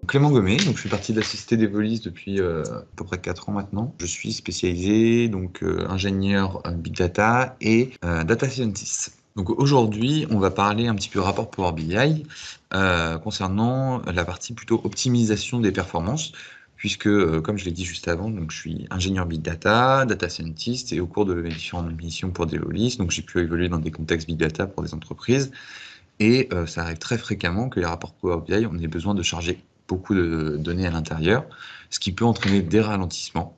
Clément Gomet, donc je fais partie de la Société d'Evolis depuis à peu près 4 ans maintenant. Je suis spécialisé ingénieur Big Data et Data Scientist. Donc aujourd'hui, on va parler un petit peu rapport Power BI concernant la partie plutôt optimisation des performances, puisque comme je l'ai dit juste avant, donc je suis ingénieur Big Data, Data Scientist, et au cours de mes différentes missions pour Devolis, donc j'ai pu évoluer dans des contextes Big Data pour des entreprises. Et ça arrive très fréquemment que les rapports Power BI, on ait besoin de charger beaucoup de données à l'intérieur, ce qui peut entraîner des ralentissements.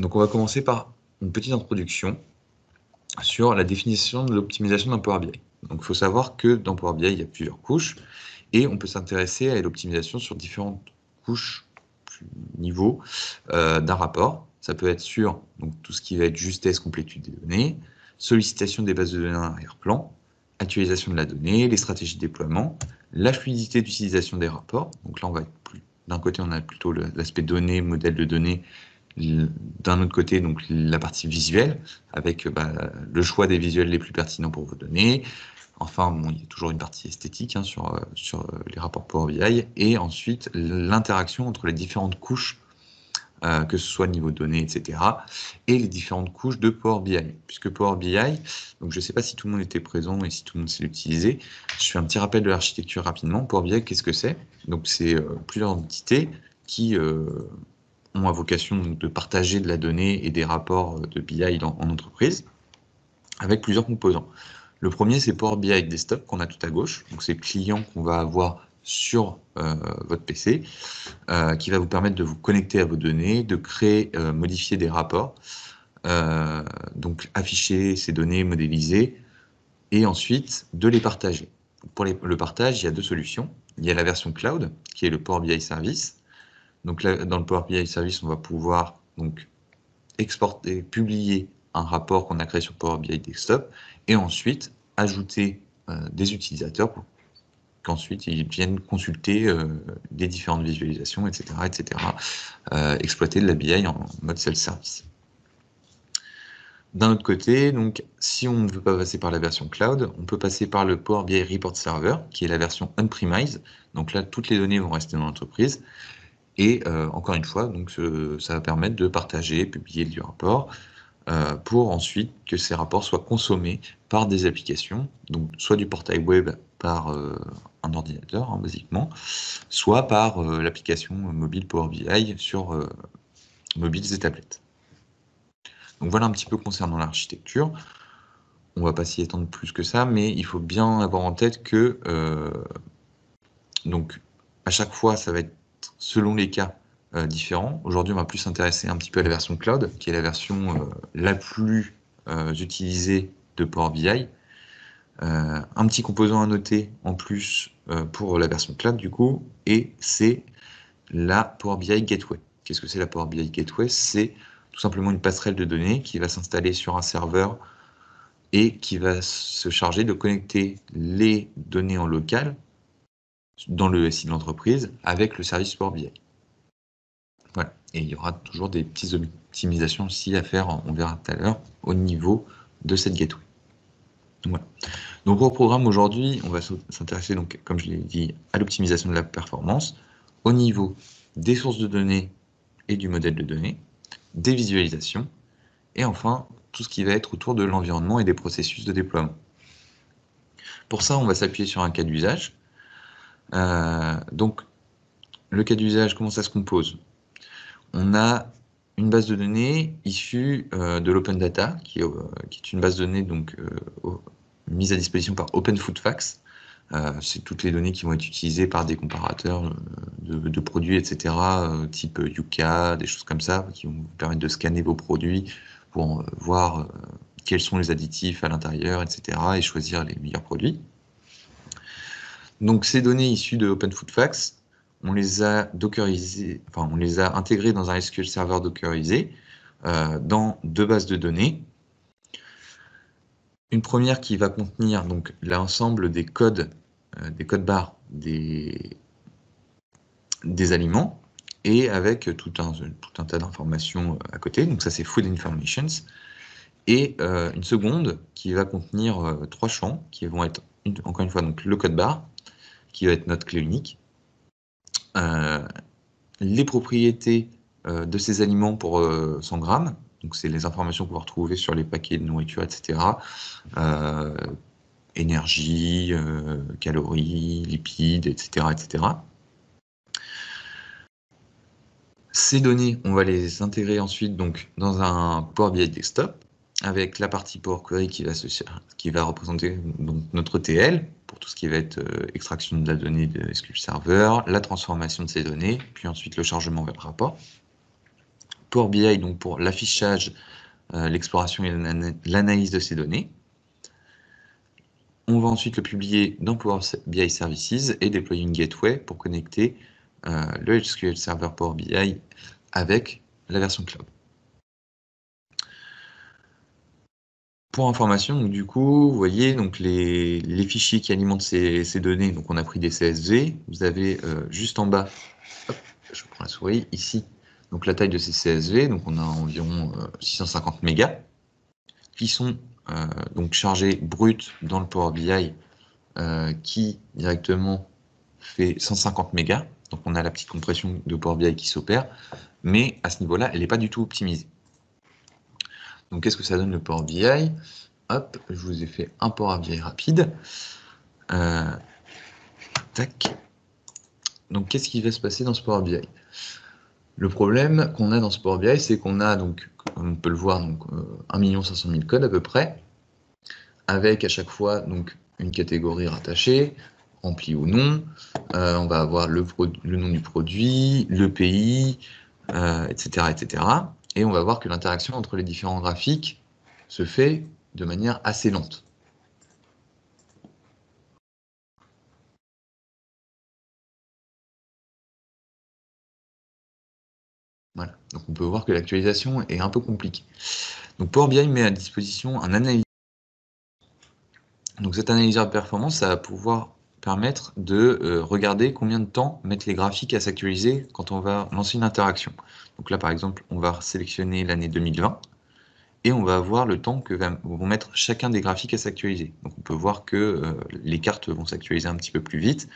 Donc on va commencer par une petite introduction sur la définition de l'optimisation d'un Power BI. Donc il faut savoir que dans Power BI, il y a plusieurs couches, et on peut s'intéresser à l'optimisation sur différentes couches, niveaux d'un rapport. Ça peut être sur donc, tout ce qui va être justesse, complétude des données, sollicitation des bases de données en arrière-plan, actualisation de la donnée, les stratégies de déploiement, la fluidité d'utilisation des rapports. Donc là, on va être d'un côté, on a plutôt l'aspect données, modèle de données. D'un autre côté, donc la partie visuelle, avec le choix des visuels les plus pertinents pour vos données. Enfin, bon, il y a toujours une partie esthétique sur les rapports Power BI. Et ensuite, l'interaction entre les différentes couches, que ce soit niveau données, etc., et les différentes couches de Power BI. Puisque Power BI, donc je ne sais pas si tout le monde était présent et si tout le monde sait l'utiliser. Je fais un petit rappel de l'architecture rapidement. Power BI, qu'est-ce que c'est? Donc c'est plusieurs entités qui ont à vocation de partager de la donnée et des rapports de BI en entreprise, avec plusieurs composants. Le premier, c'est Power BI Desktop qu'on a tout à gauche. Donc c'est le client qu'on va avoir sur votre PC, qui va vous permettre de vous connecter à vos données, de créer, modifier des rapports, donc afficher ces données, modéliser, et ensuite de les partager. Pour le partage, il y a deux solutions. Il y a la version cloud, qui est le Power BI Service. Donc là, dans le Power BI Service, on va pouvoir donc exporter, publier un rapport qu'on a créé sur Power BI Desktop, et ensuite ajouter des utilisateurs pour qu'ensuite ils viennent consulter les différentes visualisations, etc., exploiter de la BI en mode self-service. D'un autre côté, donc, si on ne veut pas passer par la version cloud, on peut passer par le Power BI Report Server, qui est la version on-premise. Donc là, toutes les données vont rester dans l'entreprise. Et encore une fois, donc, ça va permettre de partager, publier du rapport, pour ensuite que ces rapports soient consommés par des applications, donc soit du portail web par un ordinateur, basiquement, soit par l'application mobile Power BI sur mobiles et tablettes. Donc voilà un petit peu concernant l'architecture. On ne va pas s'y étendre plus que ça, mais il faut bien avoir en tête que donc à chaque fois, ça va être selon les cas différents. Aujourd'hui, on va plus s'intéresser un petit peu à la version cloud, qui est la version la plus utilisée de Power BI. Un petit composant à noter en plus pour la version cloud, du coup, et c'est la Power BI Gateway. Qu'est-ce que c'est la Power BI Gateway? C'est tout simplement une passerelle de données qui va s'installer sur un serveur et qui va se charger de connecter les données en local dans le SI de l'entreprise avec le service Power BI. Voilà. Et il y aura toujours des petites optimisations aussi à faire, on verra tout à l'heure, au niveau de cette gateway. Voilà. Donc au programme aujourd'hui, on va s'intéresser, donc, comme je l'ai dit, à l'optimisation de la performance au niveau des sources de données et du modèle de données, des visualisations, et enfin tout ce qui va être autour de l'environnement et des processus de déploiement. Pour ça, on va s'appuyer sur un cas d'usage. Donc le cas d'usage, comment ça se compose? On a une base de données issue de l'Open Data, qui est une base de données donc, mise à disposition par Open Food Facts. C'est toutes les données qui vont être utilisées par des comparateurs de produits, etc., type Yuka, des choses comme ça, qui vont vous permettre de scanner vos produits pour voir quels sont les additifs à l'intérieur, etc., et choisir les meilleurs produits. Donc ces données issues de Open Food Facts, on les a dockerisées, enfin on les a intégrées dans un SQL Server dockerisé dans deux bases de données. Une première qui va contenir donc l'ensemble des codes barres des aliments et avec tout un tas d'informations à côté. Donc ça c'est Food Informations. Et une seconde qui va contenir 3 champs qui vont être encore une fois donc le code barre qui va être notre clé unique, les propriétés de ces aliments pour 100 grammes. Donc, c'est les informations qu'on va retrouver sur les paquets de nourriture, etc. Énergie, calories, lipides, etc., etc. Ces données, on va les intégrer ensuite donc, dans un Power BI Desktop avec la partie Power Query qui va représenter donc, notre TL pour tout ce qui va être extraction de la donnée de SQL Server, la transformation de ces données, puis ensuite le chargement vers le rapport. Power BI donc pour l'affichage, l'exploration et l'analyse de ces données. On va ensuite le publier dans Power BI Services et déployer une gateway pour connecter le SQL Server Power BI avec la version cloud. Pour information, donc, du coup, vous voyez donc les fichiers qui alimentent ces données. Donc, on a pris des CSV. Vous avez juste en bas, hop, je prends la souris, ici, donc la taille de ces CSV. Donc, on a environ 650 mégas qui sont donc chargés bruts dans le Power BI qui directement fait 150 mégas. Donc, on a la petite compression de Power BI qui s'opère, mais à ce niveau-là, elle n'est pas du tout optimisée. Donc, qu'est-ce que ça donne le Power BI? Hop, je vous ai fait un Power BI rapide. Tac. Donc, qu'est-ce qui va se passer dans ce Power BI? Le problème qu'on a dans ce Power BI, c'est qu'on a, donc, comme on peut le voir, donc, 1 500 000 codes à peu près, avec à chaque fois donc, une catégorie rattachée, remplie ou non. On va avoir le nom du produit, le pays, etc., etc. Et on va voir que l'interaction entre les différents graphiques se fait de manière assez lente. Voilà. Donc on peut voir que l'actualisation est un peu compliquée. Donc Power BI met à disposition un analyseur. Donc cet analyseur de performance, ça va pouvoir permettre de regarder combien de temps mettent les graphiques à s'actualiser quand on va lancer une interaction. Donc là, par exemple, on va sélectionner l'année 2020 et on va voir le temps que vont mettre chacun des graphiques à s'actualiser. Donc on peut voir que les cartes vont s'actualiser un petit peu plus vite,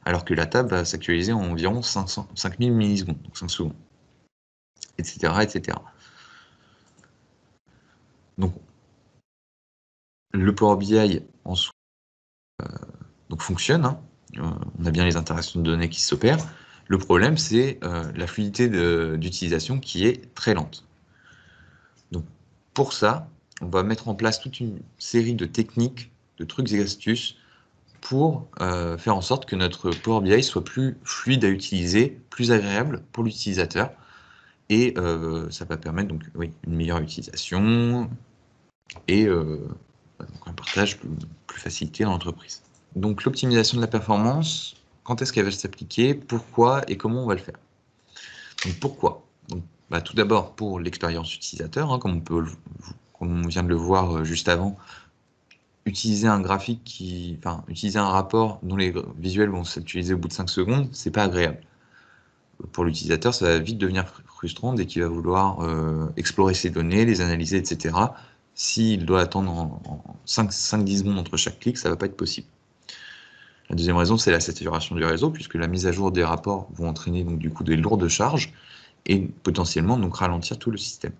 alors que la table va s'actualiser en environ 5000 millisecondes, donc 5 secondes, etc., etc. Donc le Power BI en soi donc fonctionne, hein. On a bien les interactions de données qui s'opèrent. Le problème, c'est la fluidité d'utilisation qui est très lente. Donc, pour ça, on va mettre en place toute une série de techniques, de trucs et astuces pour faire en sorte que notre Power BI soit plus fluide à utiliser, plus agréable pour l'utilisateur. Et ça va permettre donc, oui, une meilleure utilisation et donc un partage plus facilité dans l'entreprise. Donc l'optimisation de la performance, quand est-ce qu'elle va s'appliquer, pourquoi et comment on va le faire? Donc pourquoi? Donc, tout d'abord pour l'expérience utilisateur, hein, comme on vient de le voir juste avant, utiliser un graphique utiliser un rapport dont les visuels vont s'actualiser au bout de 5 secondes, c'est pas agréable. Pour l'utilisateur, ça va vite devenir frustrant dès qu'il va vouloir explorer ses données, les analyser, etc. S'il doit attendre en 5-10 secondes entre chaque clic, ça va pas être possible. La deuxième raison, c'est la saturation du réseau, puisque la mise à jour des rapports vont entraîner donc, du coup des lourdes charges et potentiellement donc, ralentir tout le système.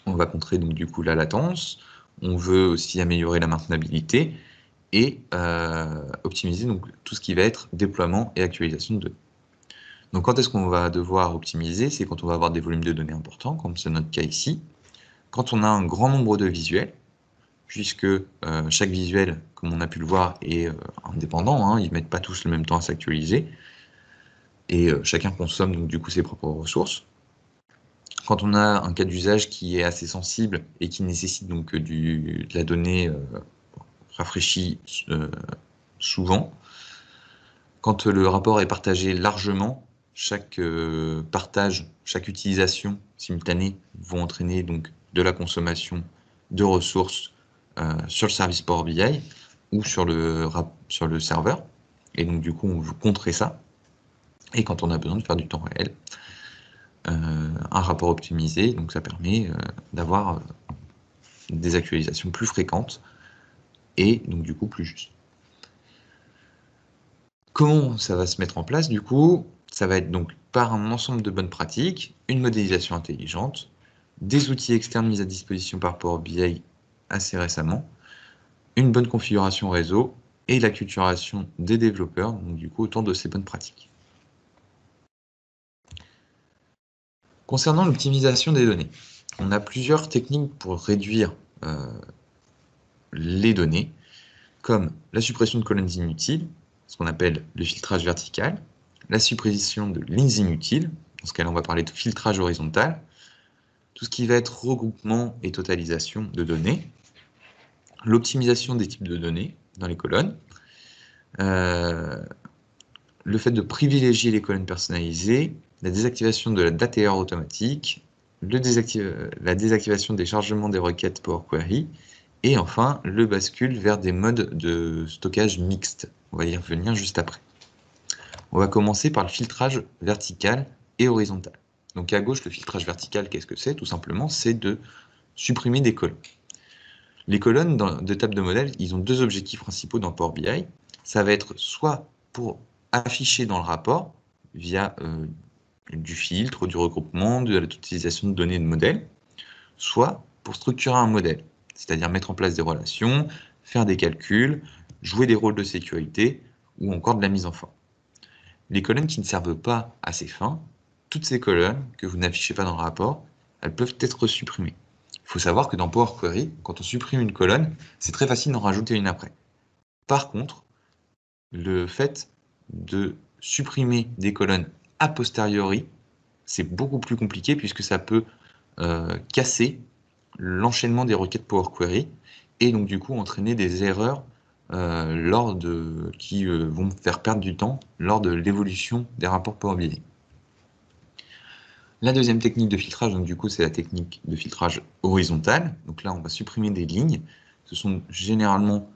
On va contrer donc, du coup la latence, on veut aussi améliorer la maintenabilité et optimiser donc, tout ce qui va être déploiement et actualisation de données. Donc quand est-ce qu'on va devoir optimiser? C'est quand on va avoir des volumes de données importants, comme c'est notre cas ici, quand on a un grand nombre de visuels, puisque chaque visuel, comme on a pu le voir, est indépendant, hein, ils ne mettent pas tous le même temps à s'actualiser, et chacun consomme donc du coup ses propres ressources. Quand on a un cas d'usage qui est assez sensible et qui nécessite donc de la donnée rafraîchie souvent, quand le rapport est partagé largement, chaque partage, chaque utilisation simultanée vont entraîner donc de la consommation de ressources sur le service Power BI ou sur le serveur. Et donc, du coup, on veut contrer ça. Et quand on a besoin de faire du temps réel, un rapport optimisé, donc ça permet d'avoir des actualisations plus fréquentes et donc, du coup, plus justes. Comment ça va se mettre en place? Du coup, ça va être donc par un ensemble de bonnes pratiques, une modélisation intelligente, des outils externes mis à disposition par Power BI assez récemment, une bonne configuration réseau et l'acculturation des développeurs, donc du coup autour de ces bonnes pratiques. Concernant l'optimisation des données, on a plusieurs techniques pour réduire les données, comme la suppression de colonnes inutiles, ce qu'on appelle le filtrage vertical, la suppression de lignes inutiles, dans ce cas-là on va parler de filtrage horizontal, tout ce qui va être regroupement et totalisation de données, l'optimisation des types de données dans les colonnes, le fait de privilégier les colonnes personnalisées, la désactivation de la data error automatique, la désactivation des chargements des requêtes Power Query, et enfin le bascule vers des modes de stockage mixte. On va y revenir juste après. On va commencer par le filtrage vertical et horizontal. Donc à gauche, le filtrage vertical, qu'est-ce que c'est? Tout simplement, c'est de supprimer des colonnes. Les colonnes de table de modèle, ils ont deux objectifs principaux dans Power BI. Ça va être soit pour afficher dans le rapport via du filtre, du regroupement, de l'utilisation de données de modèle, soit pour structurer un modèle, c'est-à-dire mettre en place des relations, faire des calculs, jouer des rôles de sécurité ou encore de la mise en forme. Les colonnes qui ne servent pas à ces fins, toutes ces colonnes que vous n'affichez pas dans le rapport, elles peuvent être supprimées. Il faut savoir que dans Power Query, quand on supprime une colonne, c'est très facile d'en rajouter une après. Par contre, le fait de supprimer des colonnes a posteriori, c'est beaucoup plus compliqué puisque ça peut casser l'enchaînement des requêtes Power Query et donc du coup entraîner des erreurs qui vont faire perdre du temps lors de l'évolution des rapports Power BI. La deuxième technique de filtrage, donc du coup, c'est la technique de filtrage horizontal. Donc là, on va supprimer des lignes. Ce sont généralement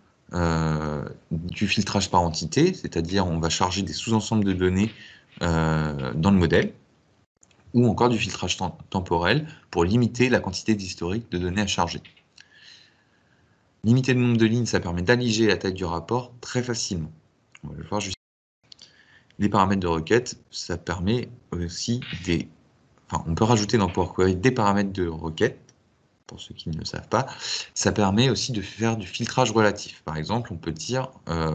du filtrage par entité, c'est-à-dire on va charger des sous-ensembles de données dans le modèle, ou encore du filtrage temporel pour limiter la quantité d'historique de données à charger. Limiter le nombre de lignes, ça permet d'alléger la taille du rapport très facilement. On va le voir juste. Les paramètres de requête, ça permet aussi on peut rajouter dans Power Query des paramètres de requête, pour ceux qui ne le savent pas. Ça permet aussi de faire du filtrage relatif. Par exemple, on peut dire,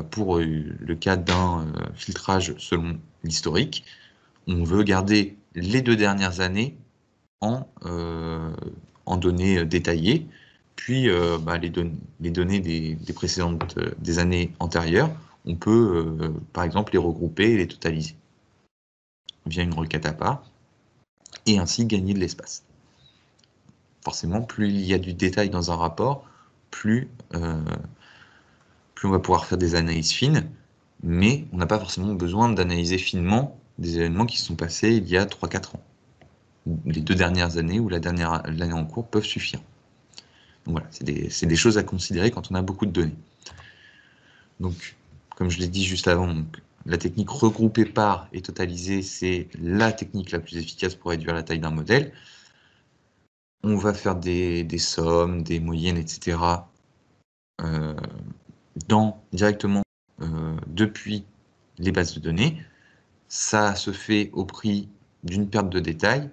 pour le cas d'un filtrage selon l'historique, on veut garder les 2 dernières années en données détaillées, puis les données des précédentes des années antérieures, on peut par exemple les regrouper et les totaliser via une requête à part, et ainsi gagner de l'espace. Forcément, plus il y a du détail dans un rapport, plus on va pouvoir faire des analyses fines, mais on n'a pas forcément besoin d'analyser finement des événements qui se sont passés il y a 3-4 ans. Les 2 dernières années ou l'année en cours peuvent suffire. Donc voilà, c'est des choses à considérer quand on a beaucoup de données. Donc, comme je l'ai dit juste avant, donc, la technique regroupée par et totalisée, c'est la technique la plus efficace pour réduire la taille d'un modèle. On va faire des sommes, des moyennes, etc. Directement depuis les bases de données. Ça se fait au prix d'une perte de détail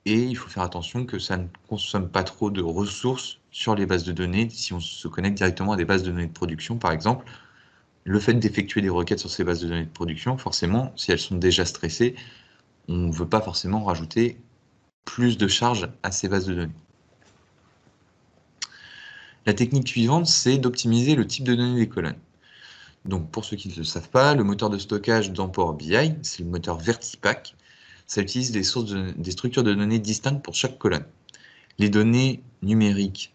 et il faut faire attention que ça ne consomme pas trop de ressources sur les bases de données. Si on se connecte directement à des bases de données de production, par exemple, le fait d'effectuer des requêtes sur ces bases de données de production, forcément, si elles sont déjà stressées, on ne veut pas forcément rajouter plus de charges à ces bases de données. La technique suivante, c'est d'optimiser le type de données des colonnes. Donc, pour ceux qui ne le savent pas, le moteur de stockage dans Power BI, c'est le moteur Vertipack. Ça utilise des structures de données distinctes pour chaque colonne. Les données numériques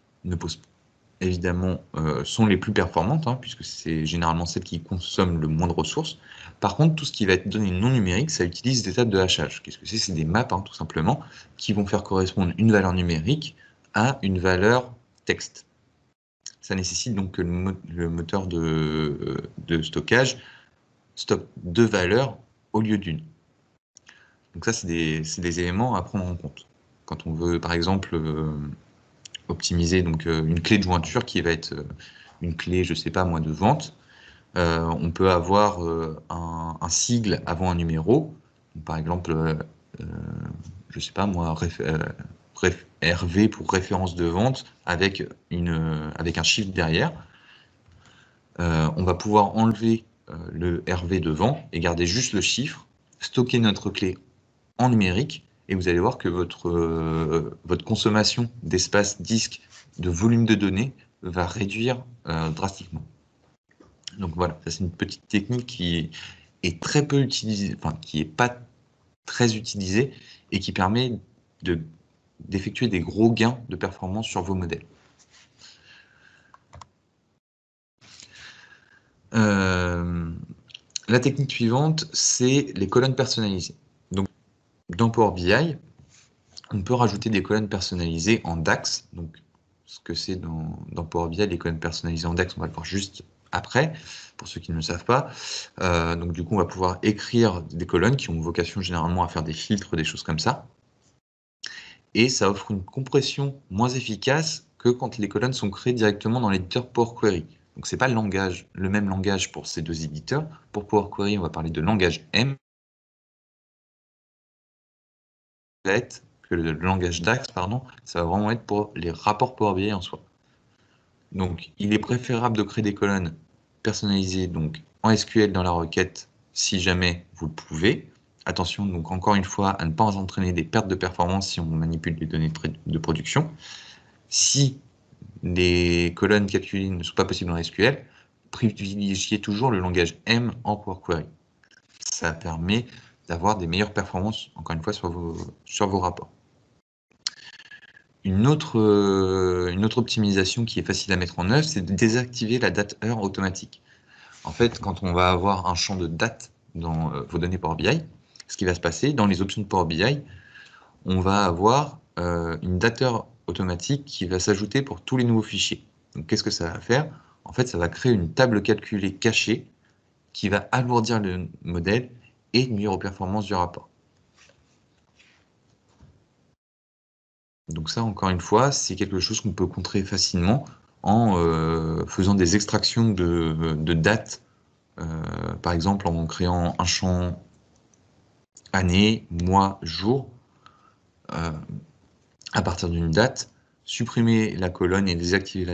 évidemment sont les plus performantes, puisque c'est généralement celles qui consomment le moins de ressources. Par contre, tout ce qui va être données non numériques, ça utilise des tables de hachage. Qu'est-ce que c'est? C'est des maps, tout simplement, qui vont faire correspondre une valeur numérique à une valeur texte. Ça nécessite donc que le moteur de stockage stocke 2 valeurs au lieu d'une. Donc ça, c'est des éléments à prendre en compte. Quand on veut, par exemple, optimiser donc, une clé de jointure qui va être une clé, je ne sais pas moi, de vente, On peut avoir un sigle avant un numéro. Par exemple, je ne sais pas moi, RV pour référence de vente avec un chiffre derrière. On va pouvoir enlever le RV devant et garder juste le chiffre, stocker notre clé en numérique, et vous allez voir que votre consommation d'espace disque, de volume de données, va réduire drastiquement. Donc voilà, ça c'est une petite technique qui est très peu utilisée, enfin qui n'est pas très utilisée et qui permet d'effectuer des gros gains de performance sur vos modèles. La technique suivante, c'est les colonnes personnalisées. Donc, dans Power BI, on peut rajouter des colonnes personnalisées en DAX. Donc, ce que c'est dans Power BI, les colonnes personnalisées en DAX, on va le voir juste après, pour ceux qui ne le savent pas. Donc, du coup, on va pouvoir écrire des colonnes qui ont vocation généralement à faire des filtres, des choses comme ça. Et ça offre une compression moins efficace que quand les colonnes sont créées directement dans l'éditeur Power Query. Donc, ce n'est pas le même langage pour ces deux éditeurs. Pour Power Query, on va parler de langage M. Que le langage DAX, pardon, ça va vraiment être pour les rapports Power BI en soi. Donc, il est préférable de créer des colonnes personnalisées donc, en SQL dans la requête, si jamais vous le pouvez. Attention, donc encore une fois, à ne pas entraîner des pertes de performance si on manipule les données de production. Si les colonnes calculées ne sont pas possibles en SQL, privilégiez toujours le langage M en Power Query. Ça permet d'avoir des meilleures performances, encore une fois, sur vos rapports. Une autre optimisation qui est facile à mettre en œuvre, c'est de désactiver la date-heure automatique. En fait, quand on va avoir un champ de date dans vos données Power BI, ce qui va se passer, dans les options de Power BI, on va avoir une date-heure automatique qui va s'ajouter pour tous les nouveaux fichiers. Donc, qu'est-ce que ça va faire? En fait, ça va créer une table calculée cachée qui va alourdir le modèle et nuire aux performances du rapport. Donc ça, encore une fois, c'est quelque chose qu'on peut contrer facilement en faisant des extractions de dates, par exemple en créant un champ année, mois, jour, à partir d'une date, supprimer la colonne et désactiver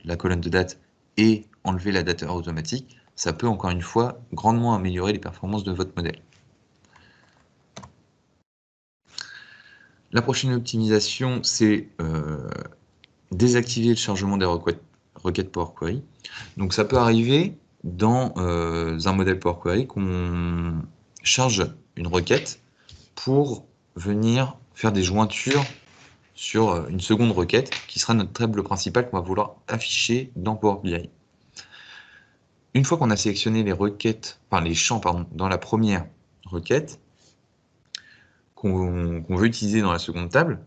la colonne de date et enlever la dateur automatique, ça peut encore une fois grandement améliorer les performances de votre modèle. La prochaine optimisation, c'est désactiver le chargement des requêtes Power Query. Donc ça peut arriver dans un modèle Power Query qu'on charge une requête pour venir faire des jointures sur une seconde requête qui sera notre table principale qu'on va vouloir afficher dans Power BI. Une fois qu'on a sélectionné les champs dans la première requête qu'on veut utiliser dans la seconde table,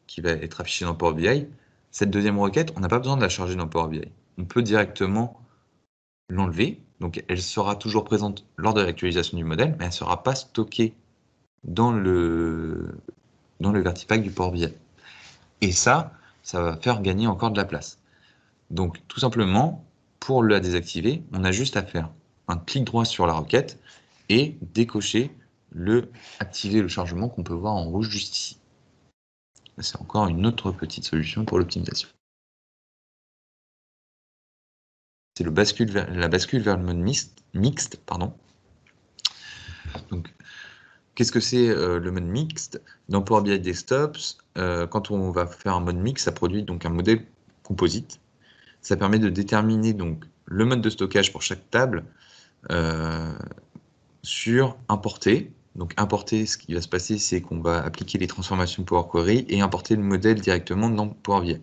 qui va être affichée dans Power BI, cette deuxième requête, on n'a pas besoin de la charger dans Power BI. On peut directement l'enlever, donc elle sera toujours présente lors de l'actualisation du modèle, mais elle ne sera pas stockée dans le Vertipack du Power BI. Et ça va faire gagner encore de la place. Donc tout simplement, pour la désactiver, on a juste à faire un clic droit sur la requête et décocher activer le chargement qu'on peut voir en rouge juste ici. C'est encore une autre petite solution pour l'optimisation. C'est la bascule vers le mode mixte. Donc, qu'est-ce que c'est le mode mixte? Dans Power BI Desktops, quand on va faire un mode mixte, ça produit donc un modèle composite. Ça permet de déterminer donc le mode de stockage pour chaque table sur importer. Donc importer, ce qui va se passer, c'est qu'on va appliquer les transformations Power Query et importer le modèle directement dans Power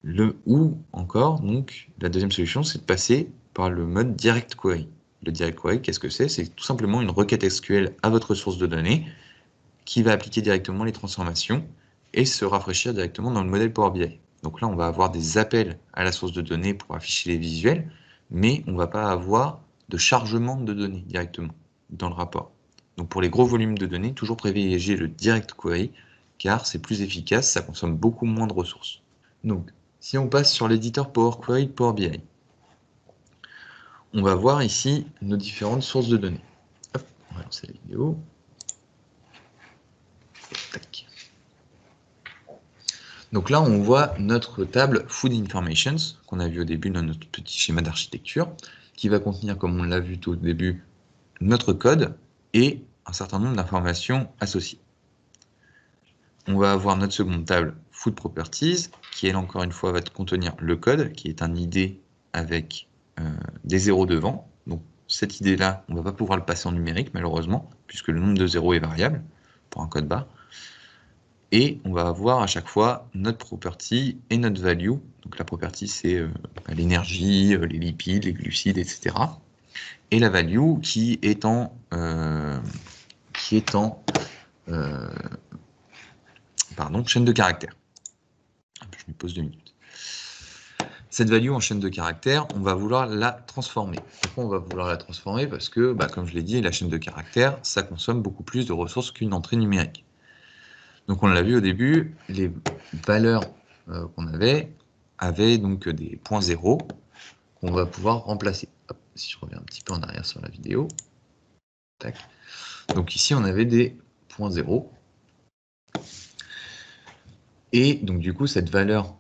BI. Ou encore, donc, la deuxième solution, c'est de passer par le mode Direct Query. Le Direct Query, qu'est-ce que c'est? C'est tout simplement une requête SQL à votre source de données qui va appliquer directement les transformations et se rafraîchir directement dans le modèle Power BI. Donc là, on va avoir des appels à la source de données pour afficher les visuels, mais on ne va pas avoir de chargement de données directement dans le rapport. Donc pour les gros volumes de données, toujours privilégier le Direct Query, car c'est plus efficace, ça consomme beaucoup moins de ressources. Donc, si on passe sur l'éditeur Power Query de Power BI, on va voir ici nos différentes sources de données. Hop, on va lancer la vidéo. Tac. Donc là, on voit notre table Food Informations, qu'on a vu au début dans notre petit schéma d'architecture, qui va contenir, comme on l'a vu tout au début, notre code et un certain nombre d'informations associées. On va avoir notre seconde table Food Properties, qui elle, encore une fois, va contenir le code, qui est un ID avec des zéros devant. Donc cette idée-là, on ne va pas pouvoir le passer en numérique, malheureusement, puisque le nombre de zéros est variable pour un code barre. Et on va avoir à chaque fois notre property et notre value. Donc la property, c'est l'énergie, les lipides, les glucides, etc. Et la value qui est en chaîne de caractères. Je me pose 2 minutes. Cette value en chaîne de caractères, on va vouloir la transformer. Pourquoi on va vouloir la transformer? Parce que, comme je l'ai dit, la chaîne de caractères, ça consomme beaucoup plus de ressources qu'une entrée numérique. Donc on l'a vu au début, les valeurs qu'on avaient donc des points zéro qu'on va pouvoir remplacer. Hop, si je reviens un petit peu en arrière sur la vidéo. Tac. Donc ici, on avait des points zéro. Et donc du coup, cette valeur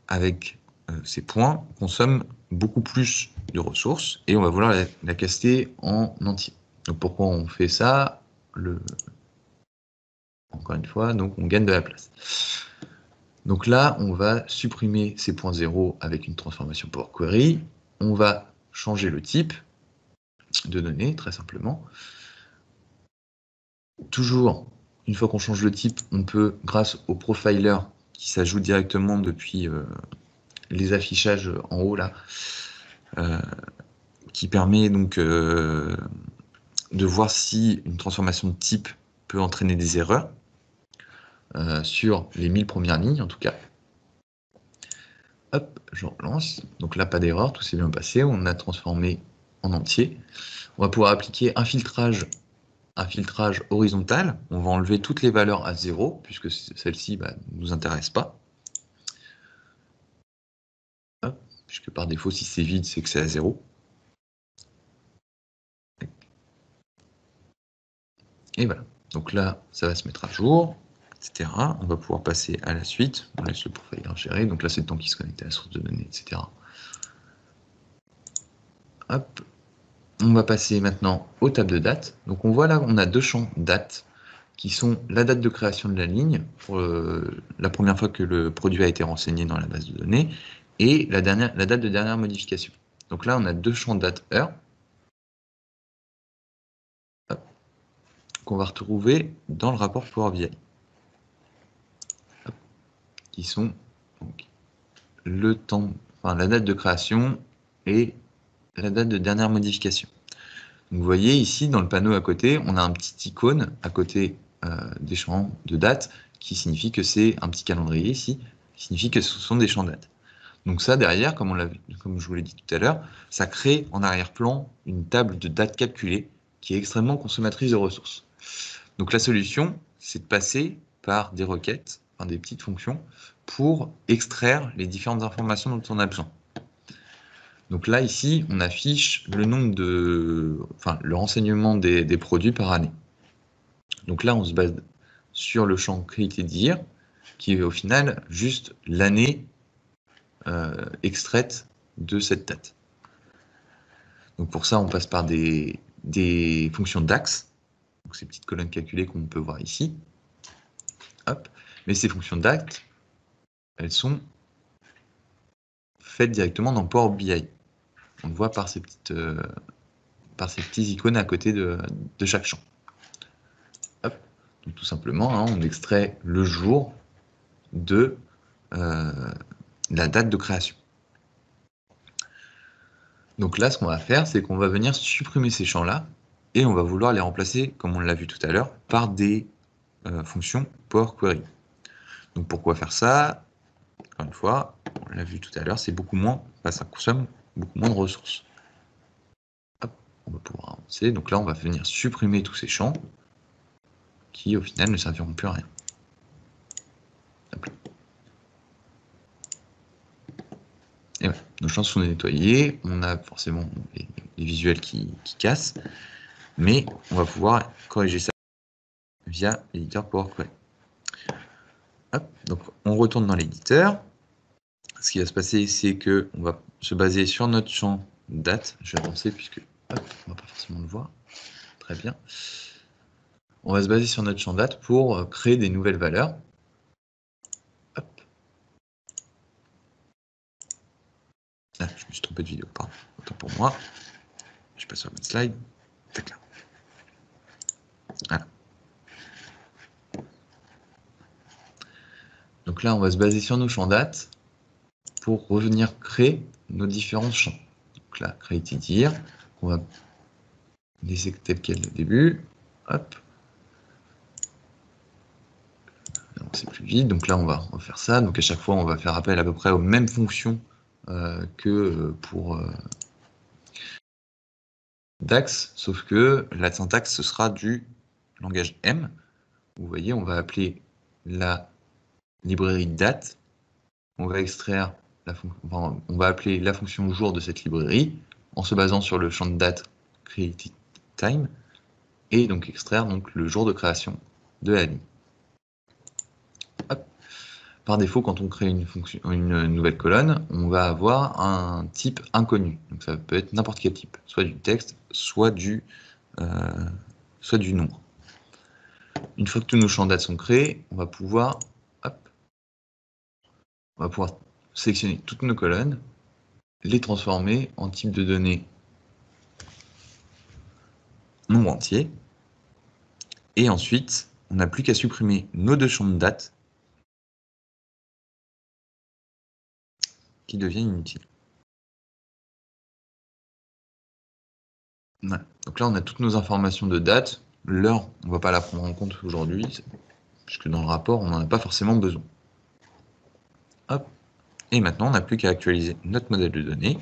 avec ces points consomme beaucoup plus de ressources et on va vouloir la caster en entier. Donc pourquoi on fait ça? Encore une fois, donc on gagne de la place. Donc là, on va supprimer ces points zéro avec une transformation Power Query. On va changer le type de données, très simplement. Toujours, une fois qu'on change le type, on peut, grâce au profiler qui s'ajoute directement depuis les affichages en haut là, qui permet donc de voir si une transformation de type peut entraîner des erreurs sur les 1000 premières lignes en tout cas. Hop, je relance. Donc là, pas d'erreur, tout s'est bien passé. On a transformé en entier. On va pouvoir appliquer un filtrage horizontal. On va enlever toutes les valeurs à 0, puisque celles-ci ne nous intéressent pas. Hop, puisque par défaut, si c'est vide, c'est que c'est à 0. Et voilà. Donc là, ça va se mettre à jour, etc. On va pouvoir passer à la suite. On laisse le profiler gérer. Donc là, c'est le temps qui se connecte à la source de données, etc. Hop. On va passer maintenant aux tables de date. Donc on voit là, on a deux champs date qui sont la date de création de la ligne, pour la première fois que le produit a été renseigné dans la base de données, et la date de dernière modification. Donc là, on a deux champs date-heure qu'on va retrouver dans le rapport Power BI, qui sont donc, le temps, enfin, la date de création et la date de dernière modification. Donc, vous voyez ici, dans le panneau à côté, on a un petit icône à côté des champs de date qui signifie que c'est un petit calendrier ici, qui signifie que ce sont des champs de date. Donc ça, derrière, comme je vous l'ai dit tout à l'heure, ça crée en arrière-plan une table de date calculée qui est extrêmement consommatrice de ressources. Donc la solution, c'est de passer par des requêtes, enfin des petites fonctions, pour extraire les différentes informations dont on a besoin. Donc là, ici, on affiche le nombre le renseignement des produits par année. Donc là, on se base sur le champ created year, qui est au final juste l'année extraite de cette date. Donc pour ça, on passe par des fonctions DAX, donc ces petites colonnes calculées qu'on peut voir ici. Hop. Mais ces fonctions DAX, elles sont faites directement dans Power BI. On le voit par ces petites icônes à côté de chaque champ. Hop. Donc tout simplement, on extrait le jour de la date de création. Donc là, ce qu'on va faire, c'est qu'on va venir supprimer ces champs-là et on va vouloir les remplacer, comme on l'a vu tout à l'heure, par des fonctions Power Query. Donc pourquoi faire ça? Encore une fois, on l'a vu tout à l'heure, c'est beaucoup moins, ça consomme beaucoup moins de ressources. Hop, on va pouvoir avancer. Donc là, on va venir supprimer tous ces champs qui, au final, ne serviront plus à rien. Hop. Et voilà, nos champs sont nettoyés, on a forcément les visuels qui cassent, mais on va pouvoir corriger ça via l'éditeur Power Query. Hop, donc on retourne dans l'éditeur. Ce qui va se passer, c'est qu'on va se baser sur notre champ date. Je vais avancer puisque hop, on ne va pas forcément le voir. Très bien. On va se baser sur notre champ date pour créer des nouvelles valeurs. Hop. Ah, je me suis trompé de vidéo, pardon. Autant pour moi. Je passe sur le slide. Tac là. Voilà. Donc là, on va se baser sur nos champs date pour revenir créer nos différents champs. Donc là, create here, on va laisser tel quel le début. Hop. C'est plus vite, donc là on va refaire ça. Donc à chaque fois, on va faire appel à peu près aux mêmes fonctions que pour DAX, sauf que la syntaxe, ce sera du langage M. Vous voyez, on va appeler la librairie date. On va extraire on va appeler la fonction jour de cette librairie en se basant sur le champ de date created time et donc extraire donc le jour de création de la ligne. Hop. Par défaut, quand on crée une nouvelle colonne, on va avoir un type inconnu. Donc ça peut être n'importe quel type, soit du texte, soit du nombre. Une fois que tous nos champs date sont créés, on va pouvoir sélectionner toutes nos colonnes, les transformer en type de données nombre entier, et ensuite, on n'a plus qu'à supprimer nos deux champs de date qui deviennent inutiles. Voilà. Donc là, on a toutes nos informations de date. L'heure, on ne va pas la prendre en compte aujourd'hui, puisque dans le rapport, on n'en a pas forcément besoin. Hop. Et maintenant, on n'a plus qu'à actualiser notre modèle de données.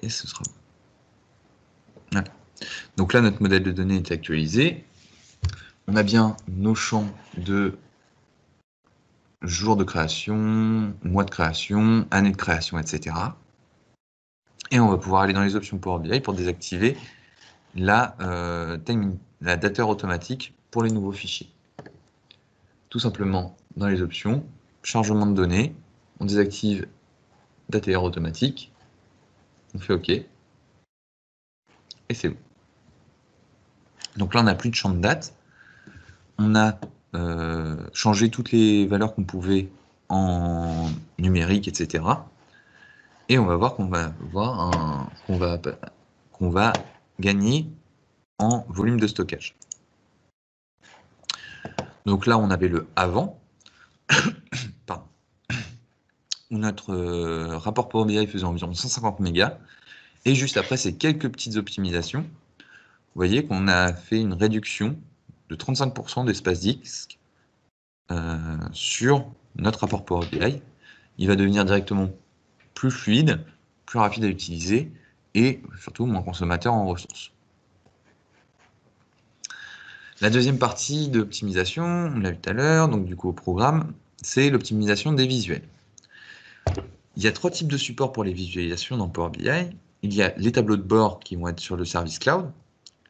Et ce sera bon. Voilà. Donc là, notre modèle de données est actualisé. On a bien nos champs de jour de création, mois de création, année de création, etc. Et on va pouvoir aller dans les options Power BI pour désactiver la dateur automatique pour les nouveaux fichiers. Tout simplement, dans les options, chargement de données, on désactive dateur automatique, on fait OK, et c'est bon. Donc là, on n'a plus de champ de date. On a changé toutes les valeurs qu'on pouvait en numérique, etc. Et on va voir qu'on va gagner en volume de stockage. Donc là, on avait le avant, pardon, où notre rapport Power BI faisait environ 150 mégas. Et juste après ces quelques petites optimisations, vous voyez qu'on a fait une réduction de 35% d'espace disque sur notre rapport Power BI. Il va devenir directement plus fluide, plus rapide à utiliser et surtout moins consommateur en ressources. La deuxième partie d'optimisation, on l'a vu tout à l'heure, donc du coup au programme, c'est l'optimisation des visuels. Il y a trois types de supports pour les visualisations dans Power BI. Il y a les tableaux de bord qui vont être sur le service cloud,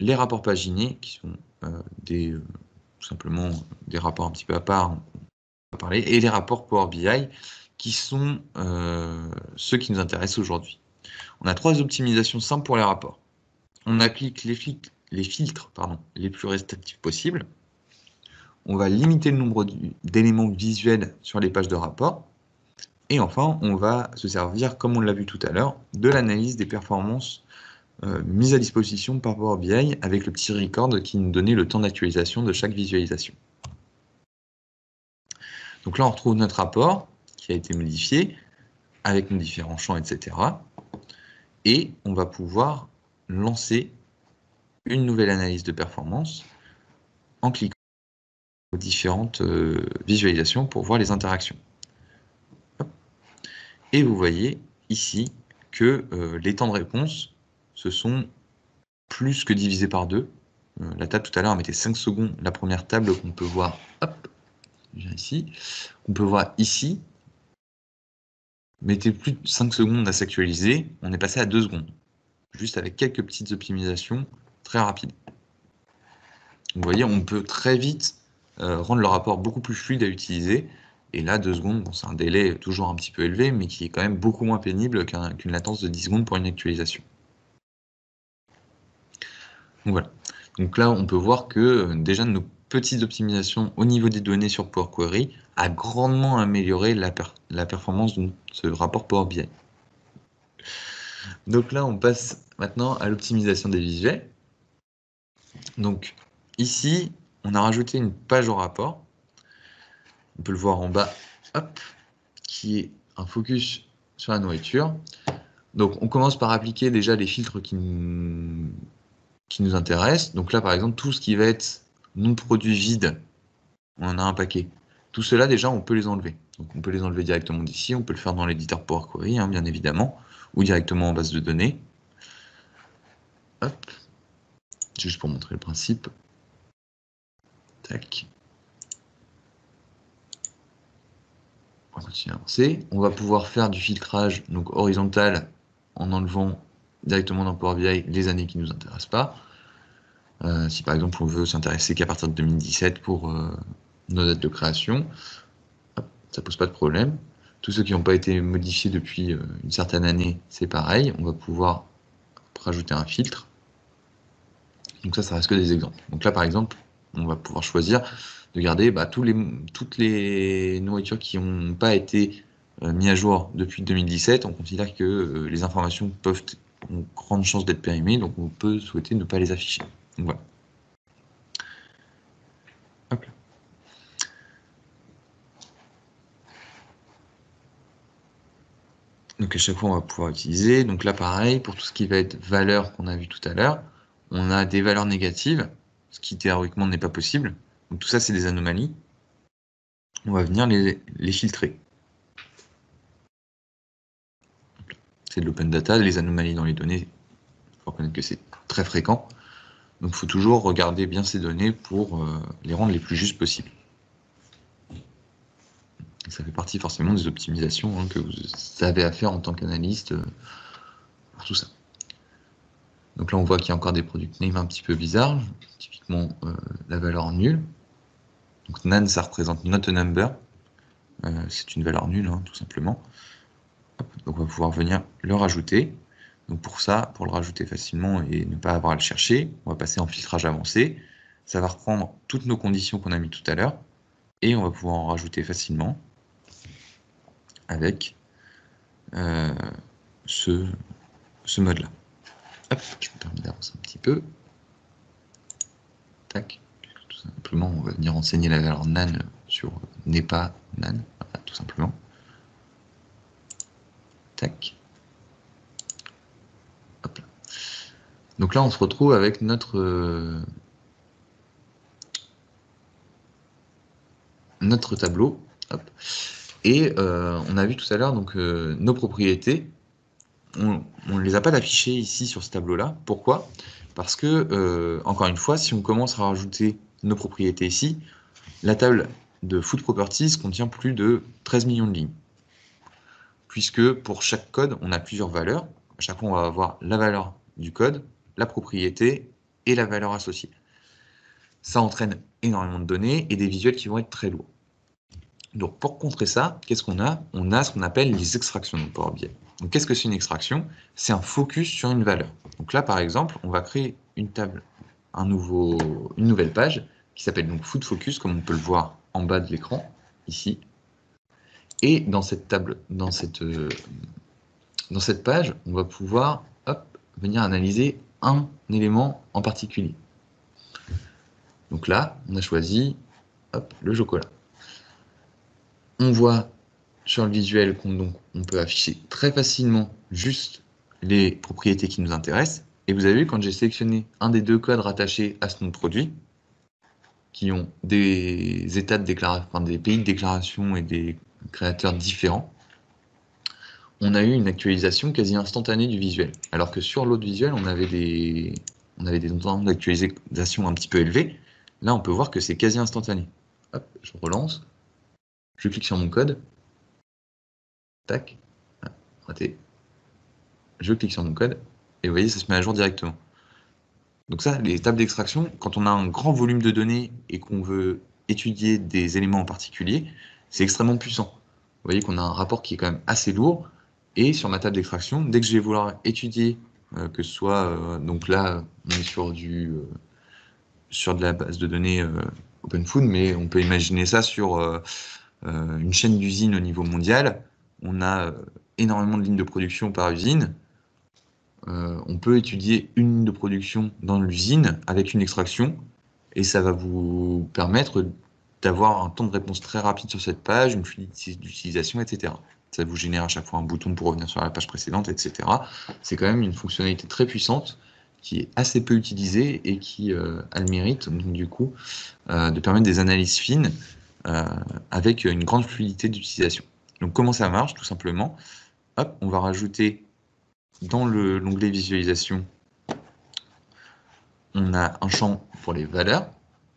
les rapports paginés qui sont tout simplement des rapports un petit peu à part, on va parler, et les rapports Power BI qui sont ceux qui nous intéressent aujourd'hui. On a trois optimisations simples pour les rapports. On applique les filtres les plus restrictifs possibles. On va limiter le nombre d'éléments visuels sur les pages de rapport. Et enfin, on va se servir, comme on l'a vu tout à l'heure, de l'analyse des performances mises à disposition par Power BI avec le petit record qui nous donnait le temps d'actualisation de chaque visualisation. Donc là, on retrouve notre rapport qui a été modifié avec nos différents champs, etc. Et on va pouvoir lancer une nouvelle analyse de performance en cliquant aux différentes visualisations pour voir les interactions. Et vous voyez ici que les temps de réponse se sont plus que divisés par 2. La table tout à l'heure mettait 5 secondes, la première table qu'on peut voir je viens ici. On peut voir ici, mettez plus de 5 secondes à s'actualiser, on est passé à 2 secondes. Juste avec quelques petites optimisations très rapides. Vous voyez, on peut très vite rendre le rapport beaucoup plus fluide à utiliser. Et là, 2 secondes, bon, c'est un délai toujours un petit peu élevé, mais qui est quand même beaucoup moins pénible qu'une latence de 10 secondes pour une actualisation. Donc voilà. Donc là, on peut voir que déjà nos petites optimisations au niveau des données sur Power Query a grandement amélioré la performance de ce rapport Power BI. Donc là, on passe maintenant à l'optimisation des visuels. Donc ici, on a rajouté une page au rapport. On peut le voir en bas, hop, qui est un focus sur la nourriture. Donc on commence par appliquer déjà les filtres qui nous intéressent. Donc là, par exemple, tout ce qui va être non-produit vide, on en a un paquet. Tout cela, déjà, on peut les enlever. Donc on peut les enlever directement d'ici, on peut le faire dans l'éditeur Power Query, hein, bien évidemment, ou directement en base de données. Hop, juste pour montrer le principe. Tac. On va continuer à avancer. On va pouvoir faire du filtrage donc horizontal en enlevant directement dans Power BI les années qui ne nous intéressent pas. Si par exemple on veut s'intéresser qu'à partir de 2017 pour nos dates de création, hop, ça pose pas de problème. Tous ceux qui n'ont pas été modifiés depuis une certaine année, c'est pareil. On va pouvoir rajouter un filtre. Donc ça reste que des exemples. Donc là par exemple, on va pouvoir choisir de garder toutes les nourritures qui n'ont pas été mises à jour depuis 2017. On considère que les informations ont grande chance d'être périmées, donc on peut souhaiter ne pas les afficher. Donc voilà. Hop. Donc à chaque fois, on va pouvoir utiliser. Donc là, pareil, pour tout ce qui va être valeur qu'on a vu tout à l'heure, on a des valeurs négatives, ce qui théoriquement n'est pas possible. Donc tout ça, c'est des anomalies. On va venir les filtrer. C'est de l'open data, les anomalies dans les données, il faut reconnaître que c'est très fréquent. Donc il faut toujours regarder bien ces données pour les rendre les plus justes possibles. Et ça fait partie forcément des optimisations que vous avez à faire en tant qu'analyste pour tout ça. Donc là, on voit qu'il y a encore des product names un petit peu bizarres, typiquement la valeur nulle. Donc none, ça représente not a number. C'est une valeur nulle, hein, tout simplement. Hop, donc on va pouvoir venir le rajouter. Donc pour ça, pour le rajouter facilement et ne pas avoir à le chercher, on va passer en filtrage avancé. Ça va reprendre toutes nos conditions qu'on a mis tout à l'heure et on va pouvoir en rajouter facilement avec ce mode-là. Hop, je me permets d'avancer un petit peu. Tac. Tout simplement, on va venir renseigner la valeur nan sur n'est pas nan, voilà, tout simplement. Tac. Hop là. Donc là, on se retrouve avec notre tableau. Hop. Et on a vu tout à l'heure donc nos propriétés. On ne les a pas affichées ici sur ce tableau-là. Pourquoi? Parce que, encore une fois, si on commence à rajouter nos propriétés ici, la table de Food Properties contient plus de 13 millions de lignes. Puisque pour chaque code, on a plusieurs valeurs. À chaque fois, on va avoir la valeur du code, la propriété et la valeur associée. Ça entraîne énormément de données et des visuels qui vont être très lourds. Donc pour contrer ça, qu'est-ce qu'on a? On a ce qu'on appelle les extractions dans Power BI. Donc qu'est-ce que c'est une extraction? C'est un focus sur une valeur. Donc là, par exemple, on va créer une table, une nouvelle page qui s'appelle donc Food Focus, comme on peut le voir en bas de l'écran, ici. Et dans cette table, dans cette page, on va pouvoir venir analyser un élément en particulier. Donc là, on a choisi le chocolat. On voit sur le visuel qu'on peut afficher très facilement juste les propriétés qui nous intéressent. Et vous avez vu, quand j'ai sélectionné un des deux codes rattachés à ce nom de produit, qui ont des états de déclaration, enfin des pays de déclaration et des créateurs différents, on a eu une actualisation quasi instantanée du visuel. Alors que sur l'autre visuel, on avait des temps d'actualisation un petit peu élevés. Là, on peut voir que c'est quasi instantané. Hop, je relance. Je clique sur mon code. Tac. Ah, raté. Je clique sur mon code. Et vous voyez, ça se met à jour directement. Donc ça, les tables d'extraction, quand on a un grand volume de données et qu'on veut étudier des éléments en particulier, c'est extrêmement puissant. Vous voyez qu'on a un rapport qui est quand même assez lourd. Et sur ma table d'extraction, dès que je vais vouloir étudier, que ce soit, donc là, on est sur de la base de données Open Food, mais on peut imaginer ça sur une chaîne d'usines au niveau mondial. On a énormément de lignes de production par usine. On peut étudier une ligne de production dans l'usine avec une extraction, et ça va vous permettre d'avoir un temps de réponse très rapide sur cette page, une fluidité d'utilisation, etc. Ça vous génère à chaque fois un bouton pour revenir sur la page précédente, etc. C'est quand même une fonctionnalité très puissante qui est assez peu utilisée et qui a le mérite, donc, du coup, de permettre des analyses fines avec une grande fluidité d'utilisation. Donc comment ça marche? Tout simplement, hop, on va rajouter dans l'onglet visualisation, on a un champ pour les valeurs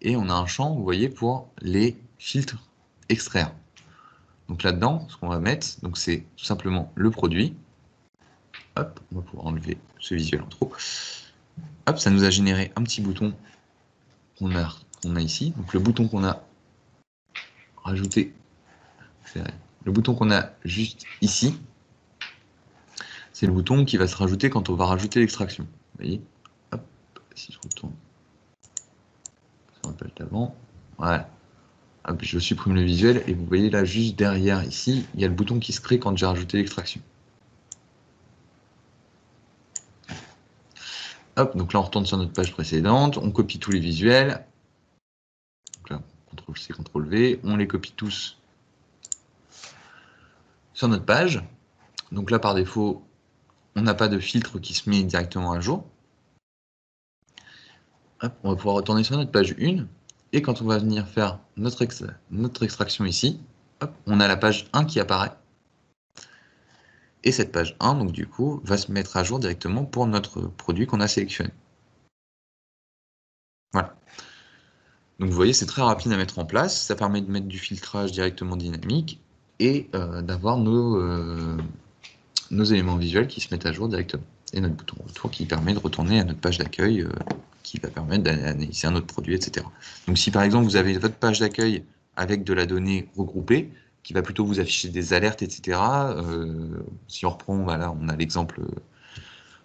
et on a un champ, vous voyez, pour les filtres extraire. Donc là-dedans, ce qu'on va mettre, c'est tout simplement le produit. Hop, on va pouvoir enlever ce visuel en trop. Hop, ça nous a généré un petit bouton qu'on a ici. Donc le bouton qu'on a rajouté, le bouton qu'on a juste ici, c'est le bouton qui va se rajouter quand on va rajouter l'extraction. Vous voyez? Hop, si je retourne sur la page d'avant, voilà. Hop, je supprime le visuel et vous voyez là juste derrière ici, il y a le bouton qui se crée quand j'ai rajouté l'extraction. Hop, donc là on retourne sur notre page précédente, on copie tous les visuels. Donc là, CTRL-C, CTRL-V, on les copie tous sur notre page. Donc là par défaut, on n'a pas de filtre qui se met directement à jour. Hop, on va pouvoir retourner sur notre page 1, et quand on va venir faire notre extraction ici, hop, on a la page 1 qui apparaît. Et cette page 1, donc du coup, va se mettre à jour directement pour notre produit qu'on a sélectionné. Voilà. Donc vous voyez, c'est très rapide à mettre en place, ça permet de mettre du filtrage directement dynamique et d'avoir nos éléments visuels qui se mettent à jour directement. Et notre bouton retour qui permet de retourner à notre page d'accueil qui va permettre d'analyser un autre produit, etc. Donc si par exemple vous avez votre page d'accueil avec de la donnée regroupée, qui va plutôt vous afficher des alertes, etc. Si on reprend, voilà, on a l'exemple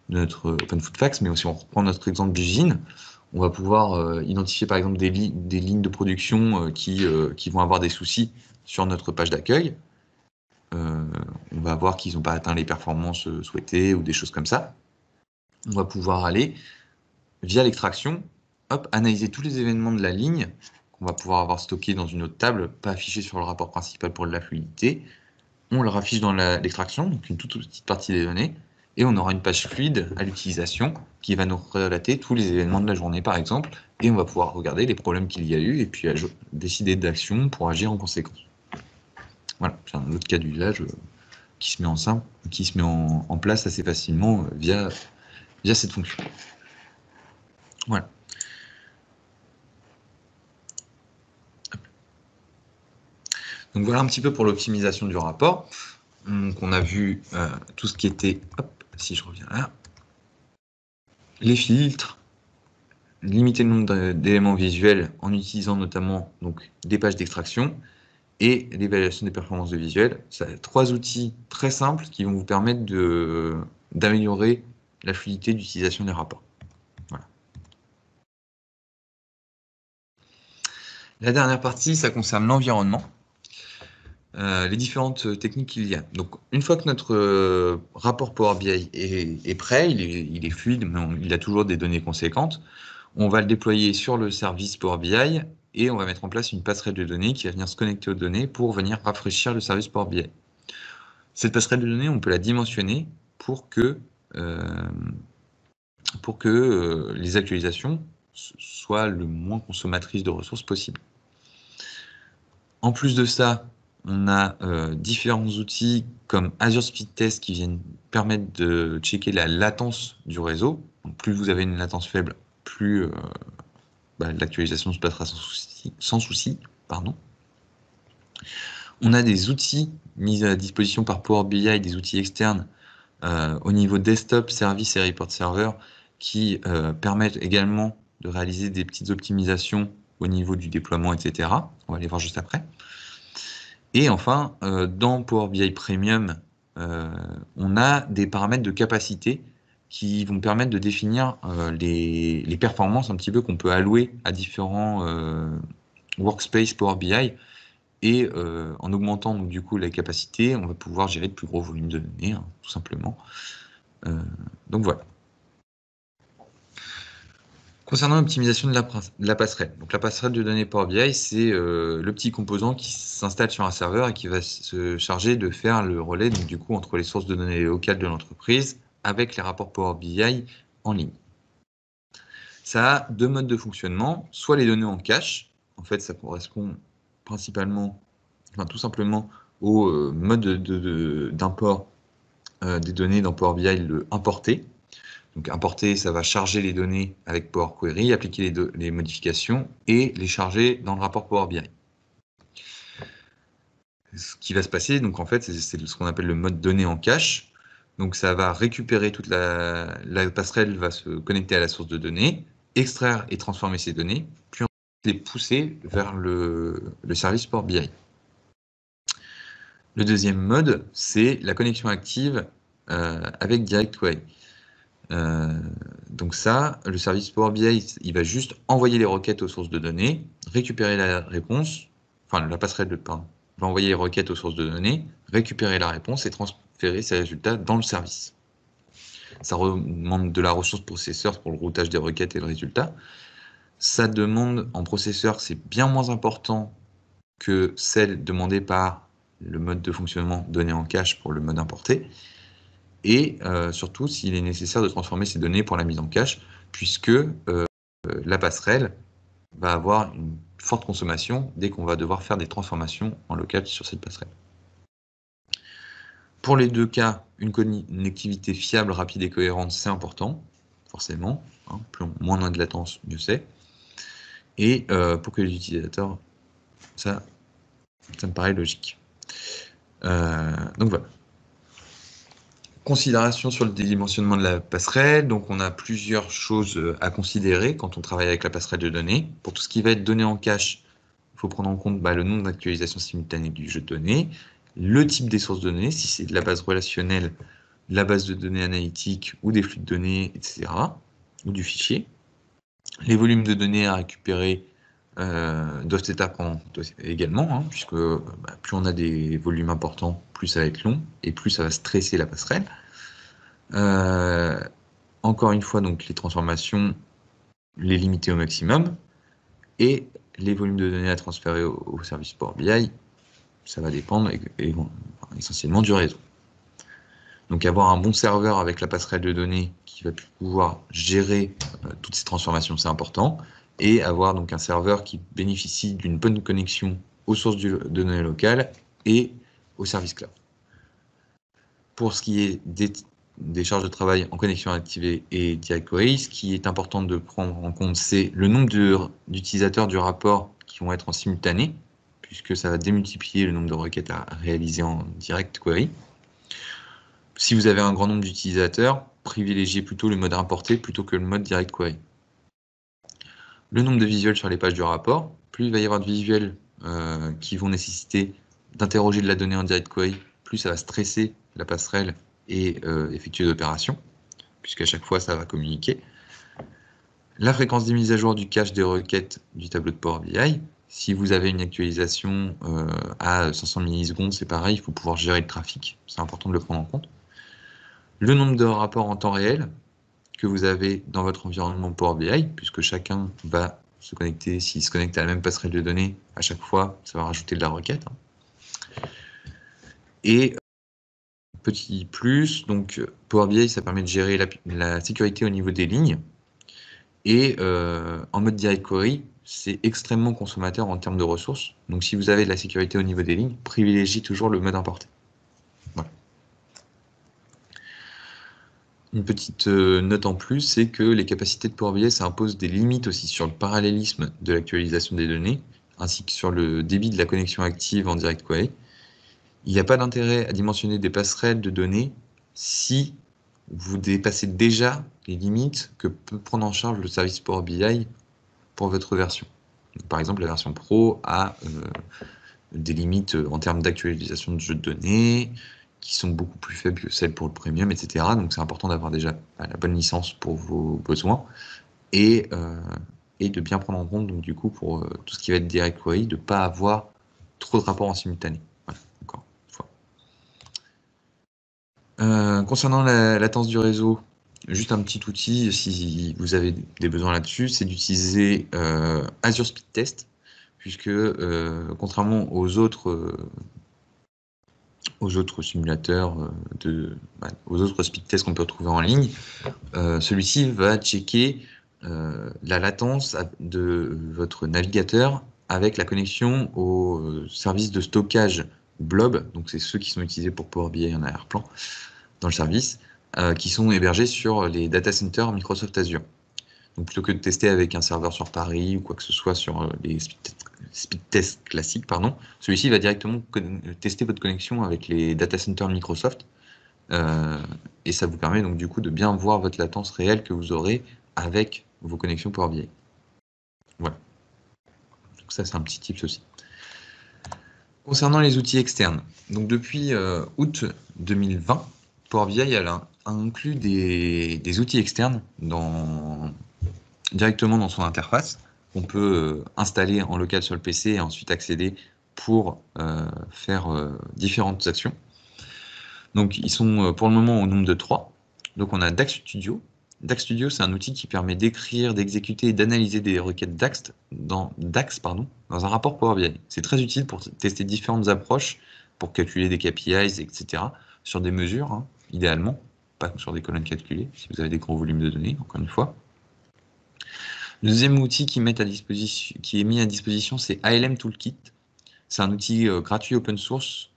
de notre Open Food Facts, mais si on reprend notre exemple d'usine, on va pouvoir identifier par exemple des lignes de production qui vont avoir des soucis sur notre page d'accueil. On va voir qu'ils n'ont pas atteint les performances souhaitées ou des choses comme ça. On va pouvoir aller, via l'extraction, analyser tous les événements de la ligne qu'on va pouvoir avoir stockés dans une autre table, pas affichés sur le rapport principal pour la fluidité. On le raffiche dans l'extraction, donc une toute petite partie des données, et on aura une page fluide à l'utilisation qui va nous relater tous les événements de la journée, par exemple, et on va pouvoir regarder les problèmes qu'il y a eu et puis décider d'actions pour agir en conséquence. Voilà, c'est un autre cas d'usage qui se met en place assez facilement via cette fonction. Voilà. Donc voilà un petit peu pour l'optimisation du rapport. Donc on a vu tout ce qui était, si je reviens là, les filtres, limiter le nombre d'éléments visuels en utilisant notamment donc, des pages d'extraction et l'évaluation des performances de visuel. Ça a 3 outils très simples qui vont vous permettre d'améliorer la fluidité d'utilisation des rapports. Voilà. La dernière partie, ça concerne l'environnement. Les différentes techniques qu'il y a. Donc, une fois que notre rapport Power BI est prêt, il est fluide, mais il a toujours des données conséquentes, on va le déployer sur le service Power BI et on va mettre en place une passerelle de données qui va venir se connecter aux données pour venir rafraîchir le service Power BI. Cette passerelle de données, on peut la dimensionner pour que les actualisations soient le moins consommatrices de ressources possible. En plus de ça, on a différents outils comme Azure Speed Test qui viennent permettre de checker la latence du réseau. Donc, plus vous avez une latence faible, plus l'actualisation se passera sans souci. On a des outils mis à disposition par Power BI, des outils externes au niveau desktop, service et report server qui permettent également de réaliser des petites optimisations au niveau du déploiement, etc. On va les voir juste après. Et enfin, dans Power BI Premium, on a des paramètres de capacité qui vont permettre de définir les performances un petit peu qu'on peut allouer à différents workspace Power BI. Et en augmentant donc, du coup la capacité, on va pouvoir gérer de plus gros volumes de données, hein, tout simplement. Donc voilà. Concernant l'optimisation de la passerelle. Donc la passerelle de données Power BI, c'est le petit composant qui s'installe sur un serveur et qui va se charger de faire le relais donc, du coup, entre les sources de données locales de l'entreprise avec les rapports Power BI en ligne. Ça a deux modes de fonctionnement, soit les données en cache, en fait ça correspond principalement, enfin tout simplement au mode d'import des données dans Power BI, le importer. Donc importer, ça va charger les données avec Power Query, appliquer les modifications et les charger dans le rapport Power BI. Ce qui va se passer, donc en fait, c'est ce qu'on appelle le mode données en cache. Donc ça va récupérer toute la passerelle, va se connecter à la source de données, extraire et transformer ces données, puis les pousser vers le service Power BI. Le deuxième mode, c'est la connexion active avec Direct Query. Donc ça, le service Power BI, il va juste envoyer les requêtes aux sources de données, récupérer la réponse, enfin la passerelle va envoyer les requêtes aux sources de données, récupérer la réponse et transférer ces résultats dans le service. Ça demande de la ressource processeur pour le routage des requêtes et le résultat. Ça demande en processeur, c'est bien moins important que celle demandée par le mode de fonctionnement donné en cache pour le mode importé. Et surtout s'il est nécessaire de transformer ces données pour la mise en cache, puisque la passerelle va avoir une forte consommation dès qu'on va devoir faire des transformations en local sur cette passerelle. Pour les deux cas, une connectivité fiable, rapide et cohérente, c'est important, forcément. Hein, moins on a de latence, mieux c'est. Et pour que les utilisateurs, ça me paraît logique. Donc voilà. Considération sur le dédimensionnement de la passerelle. Donc, on a plusieurs choses à considérer quand on travaille avec la passerelle de données. Pour tout ce qui va être donné en cache, il faut prendre en compte le nombre d'actualisations simultanées du jeu de données, le type des sources de données, si c'est de la base relationnelle, la base de données analytique ou des flux de données, etc., ou du fichier. Les volumes de données à récupérer doivent être à prendre également, hein, puisque plus on a des volumes importants, plus ça va être long et plus ça va stresser la passerelle. Encore une fois, donc les transformations, les limiter au maximum et les volumes de données à transférer au service Power BI, ça va dépendre essentiellement du réseau. Donc avoir un bon serveur avec la passerelle de données qui va pouvoir gérer toutes ces transformations, c'est important. Et avoir donc un serveur qui bénéficie d'une bonne connexion aux sources de données locales et au service cloud. Pour ce qui est des charges de travail en connexion activée et Direct Query, ce qui est important de prendre en compte, c'est le nombre d'utilisateurs du rapport qui vont être en simultané, puisque ça va démultiplier le nombre de requêtes à réaliser en Direct Query. Si vous avez un grand nombre d'utilisateurs, privilégiez plutôt le mode importé plutôt que le mode Direct Query. Le nombre de visuels sur les pages du rapport, plus il va y avoir de visuels qui vont nécessiter d'interroger de la donnée en Direct Query, plus ça va stresser la passerelle et effectuer d'opérations, puisqu'à chaque fois ça va communiquer. La fréquence des mises à jour du cache des requêtes du tableau de Power BI. Si vous avez une actualisation à 500 millisecondes, c'est pareil, il faut pouvoir gérer le trafic, c'est important de le prendre en compte. Le nombre de rapports en temps réel que vous avez dans votre environnement Power BI, puisque chacun va se connecter, s'il se connecte à la même passerelle de données, à chaque fois, ça va rajouter de la requête. Et petit plus, donc Power BI, ça permet de gérer la sécurité au niveau des lignes. Et en mode Direct Query, c'est extrêmement consommateur en termes de ressources. Donc si vous avez de la sécurité au niveau des lignes, privilégiez toujours le mode importé. Voilà. Une petite note en plus, c'est que les capacités de Power BI, ça impose des limites aussi sur le parallélisme de l'actualisation des données, ainsi que sur le débit de la connexion active en Direct Query. Il n'y a pas d'intérêt à dimensionner des passerelles de données si vous dépassez déjà les limites que peut prendre en charge le service Power BI pour votre version. Donc, par exemple, la version Pro a des limites en termes d'actualisation de jeux de données qui sont beaucoup plus faibles que celles pour le Premium, etc. Donc c'est important d'avoir déjà la bonne licence pour vos besoins et de bien prendre en compte, donc, du coup, pour tout ce qui va être direct query, de ne pas avoir trop de rapports en simultané. Voilà, encore une fois. Concernant la latence du réseau, juste un petit outil, si vous avez des besoins là-dessus, c'est d'utiliser Azure Speed Test, puisque contrairement aux autres simulateurs, aux autres speed tests qu'on peut retrouver en ligne, celui-ci va checker la latence de votre navigateur avec la connexion au service de stockage Blob, donc c'est ceux qui sont utilisés pour Power BI en arrière-plan dans le service, qui sont hébergés sur les data centers Microsoft Azure. Donc plutôt que de tester avec un serveur sur Paris ou quoi que ce soit sur les speed tests classiques, celui-ci va directement tester votre connexion avec les data centers Microsoft et ça vous permet donc du coup de bien voir votre latence réelle que vous aurez avec vos connexions Power BI. Voilà. Donc ça c'est un petit tips aussi. Concernant les outils externes, donc depuis août 2020, Power BI a inclus des outils externes directement dans son interface. On peut installer en local sur le PC et ensuite accéder pour faire différentes actions. Donc ils sont pour le moment au nombre de 3. Donc on a DAX Studio. DAX Studio, c'est un outil qui permet d'écrire, d'exécuter et d'analyser des requêtes DAX dans un rapport Power BI. C'est très utile pour tester différentes approches, pour calculer des KPIs, etc. sur des mesures, idéalement, pas sur des colonnes calculées, si vous avez des gros volumes de données, encore une fois. Le deuxième outil qui est mis à disposition, c'est ALM Toolkit. C'est un outil gratuit open source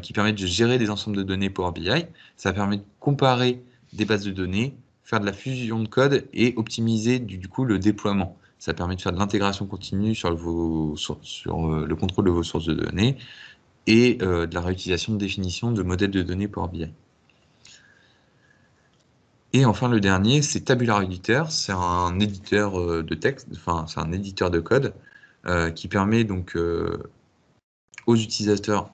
qui permet de gérer des ensembles de données Power BI. Ça permet de comparer des bases de données, faire de la fusion de code et optimiser du coup le déploiement. Ça permet de faire de l'intégration continue sur le contrôle de vos sources de données et de la réutilisation de définition de modèles de données Power BI. Et enfin, le dernier, c'est Tabular Editor. C'est un éditeur de texte, enfin, c'est un éditeur de code qui permet donc aux utilisateurs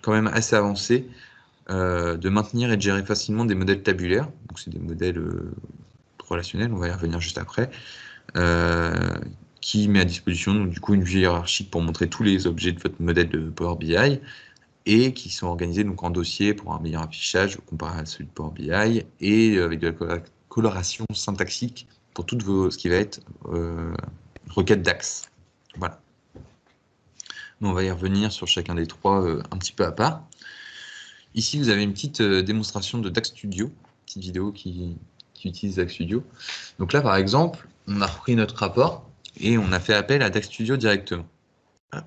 quand même assez avancés de maintenir et de gérer facilement des modèles tabulaires. Donc, c'est des modèles relationnels, on va y revenir juste après, qui met à disposition donc, du coup une vue hiérarchique pour montrer tous les objets de votre modèle de Power BI et qui sont organisés donc en dossiers pour un meilleur affichage comparé à celui de Power BI et avec de la coloration syntaxique pour tout ce qui va être requête DAX. Voilà. Mais on va y revenir sur chacun des trois un petit peu à part. Ici, vous avez une petite démonstration de DAX Studio, petite vidéo qui utilise DAX Studio. Donc là, par exemple, on a repris notre rapport et on a fait appel à DAX Studio directement.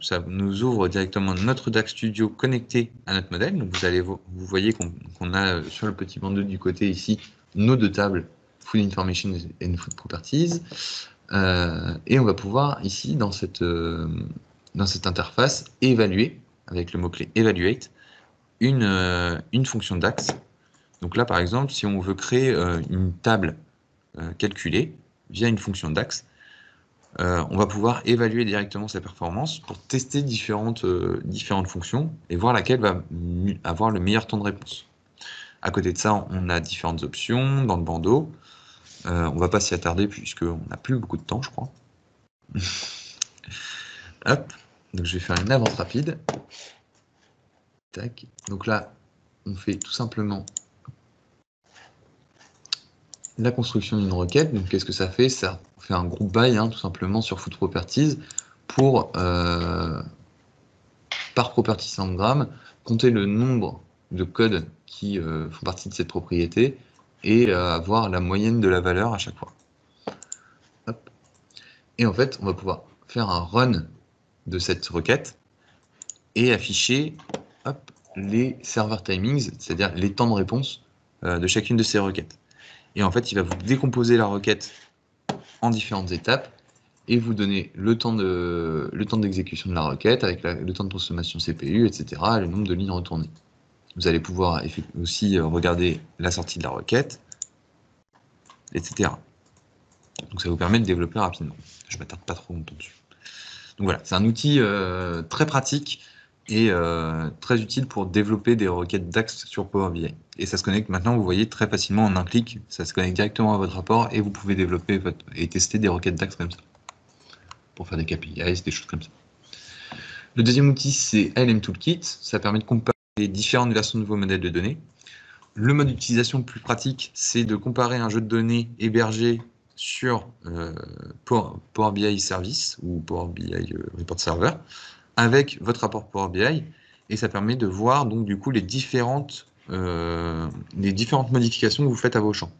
Ça nous ouvre directement notre DAX Studio connecté à notre modèle. Donc vous voyez qu'on a sur le petit bandeau du côté ici nos deux tables Food Information and Food Properties. Et on va pouvoir ici dans cette interface évaluer avec le mot-clé Evaluate une fonction DAX. Donc là par exemple si on veut créer une table calculée via une fonction DAX, on va pouvoir évaluer directement sa performance pour tester différentes fonctions et voir laquelle va avoir le meilleur temps de réponse. À côté de ça, on a différentes options dans le bandeau. On ne va pas s'y attarder puisqu'on n'a plus beaucoup de temps, je crois. Hop, donc je vais faire une avance rapide. Tac. Donc là, on fait tout simplement la construction d'une requête. Donc qu'est-ce que ça fait? Ça fait un group by tout simplement sur Food Properties pour, par property soundgram, compter le nombre de codes qui font partie de cette propriété et avoir la moyenne de la valeur à chaque fois. Hop. Et en fait, on va pouvoir faire un run de cette requête et afficher les server timings, c'est-à-dire les temps de réponse de chacune de ces requêtes. Et en fait, il va vous décomposer la requête en différentes étapes et vous donnez le temps d'exécution de la requête avec le temps de consommation CPU, etc., et le nombre de lignes retournées. Vous allez pouvoir aussi regarder la sortie de la requête, etc. Donc ça vous permet de développer rapidement. Je ne m'attarde pas trop longtemps dessus. Donc voilà, c'est un outil très pratique et très utile pour développer des requêtes DAX sur Power BI. Et ça se connecte maintenant, vous voyez, très facilement en un clic, ça se connecte directement à votre rapport et vous pouvez développer et tester des requêtes DAX comme ça, pour faire des KPIs, des choses comme ça. Le deuxième outil, c'est ALM Toolkit. Ça permet de comparer les différentes versions de vos modèles de données. Le mode d'utilisation le plus pratique, c'est de comparer un jeu de données hébergé sur Power BI Service ou Power BI Report Server avec votre rapport Power BI, et ça permet de voir donc du coup les différentes modifications que vous faites à vos champs.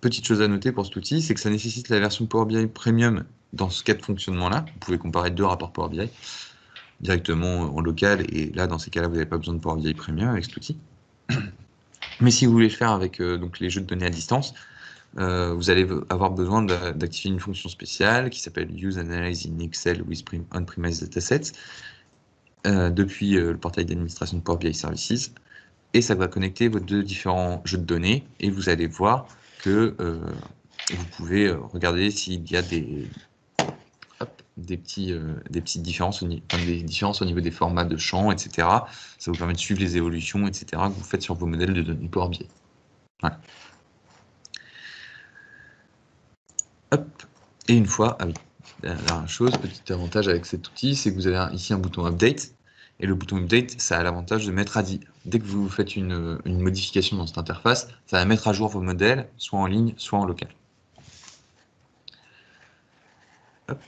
Petite chose à noter pour cet outil, c'est que ça nécessite la version Power BI Premium dans ce cas de fonctionnement-là. Vous pouvez comparer deux rapports Power BI directement en local, et là, dans ces cas-là, vous n'avez pas besoin de Power BI Premium avec cet outil. Mais si vous voulez le faire avec donc les jeux de données à distance, vous allez avoir besoin d'activer une fonction spéciale qui s'appelle Use Analyze in Excel with On-Premise Datasets depuis le portail d'administration de Power BI Services, et ça va connecter vos deux différents jeux de données, et vous allez voir que vous pouvez regarder s'il y a des petites différences, des différences au niveau des formats de champs, etc. Ça vous permet de suivre les évolutions, etc. que vous faites sur vos modèles de données Power BI. Voilà. Hop. Et une fois, ah oui, dernière chose, petit avantage avec cet outil, c'est que vous avez ici un bouton Update. Et le bouton Update, ça a l'avantage de mettre à dès que vous faites une modification dans cette interface, ça va mettre à jour vos modèles, soit en ligne, soit en local. Hop.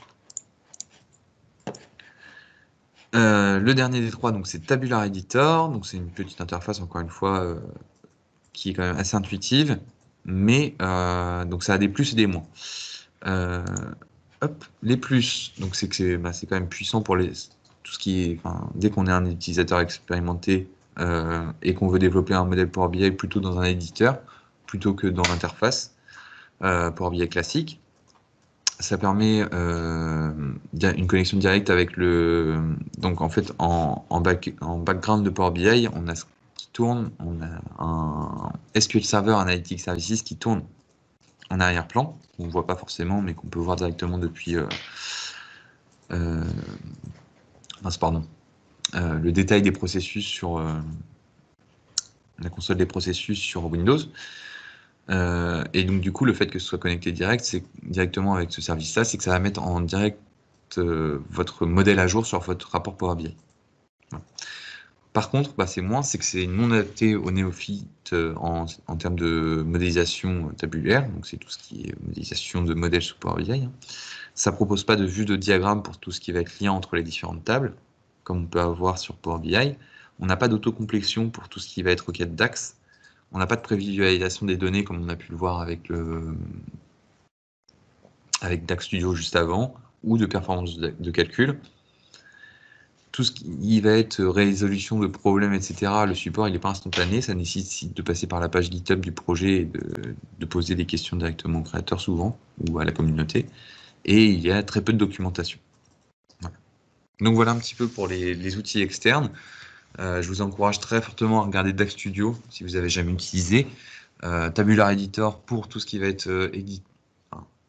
Le dernier des trois, donc c'est Tabular Editor. Donc c'est une petite interface, encore une fois, qui est quand même assez intuitive, mais donc ça a des plus et des moins. Hop, les plus, donc c'est que c'est quand même puissant pour tout ce qui est, dès qu'on est un utilisateur expérimenté et qu'on veut développer un modèle Power BI plutôt dans un éditeur plutôt que dans l'interface Power BI classique. Ça permet une connexion directe avec donc en fait en background de Power BI, on a ce qui tourne, on a un SQL Server Analytics Services qui tourne en arrière-plan, qu'on ne voit pas forcément, mais qu'on peut voir directement depuis le détail des processus sur la console des processus sur Windows. Et donc du coup, le fait que ce soit connecté directement avec ce service-là, c'est que ça va mettre en direct votre modèle à jour sur votre rapport Power BI. Voilà. Par contre, c'est que c'est non adapté aux néophytes en termes de modélisation tabulaire, donc c'est tout ce qui est modélisation de modèles sous Power BI. Hein. Ça ne propose pas de vue de diagramme pour tout ce qui va être lien entre les différentes tables, comme on peut avoir sur Power BI. On n'a pas d'autocomplexion pour tout ce qui va être requête DAX. On n'a pas de prévisualisation des données comme on a pu le voir avec DAX Studio juste avant, ou de performance de calcul. Tout ce qui va être résolution de problèmes, etc., le support, il n'est pas instantané, ça nécessite de passer par la page GitHub du projet et de poser des questions directement au créateur souvent, ou à la communauté, et il y a très peu de documentation. Voilà. Donc voilà un petit peu pour les outils externes. Je vous encourage très fortement à regarder DAX Studio si vous n'avez jamais utilisé. Tabular Editor pour tout ce qui va être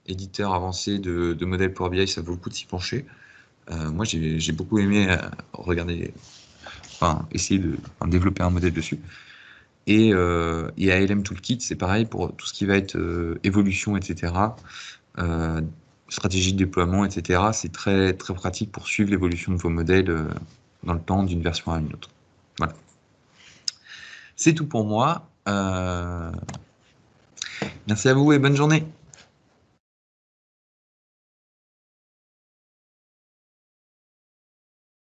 éditeur avancé de modèles Power BI, ça vaut le coup de s'y pencher. Moi, j'ai beaucoup aimé essayer de développer un modèle dessus. Et ALM Toolkit, c'est pareil pour tout ce qui va être évolution, etc. Stratégie de déploiement, etc. C'est très, très pratique pour suivre l'évolution de vos modèles dans le temps d'une version à une autre. Voilà. C'est tout pour moi. Merci à vous et bonne journée.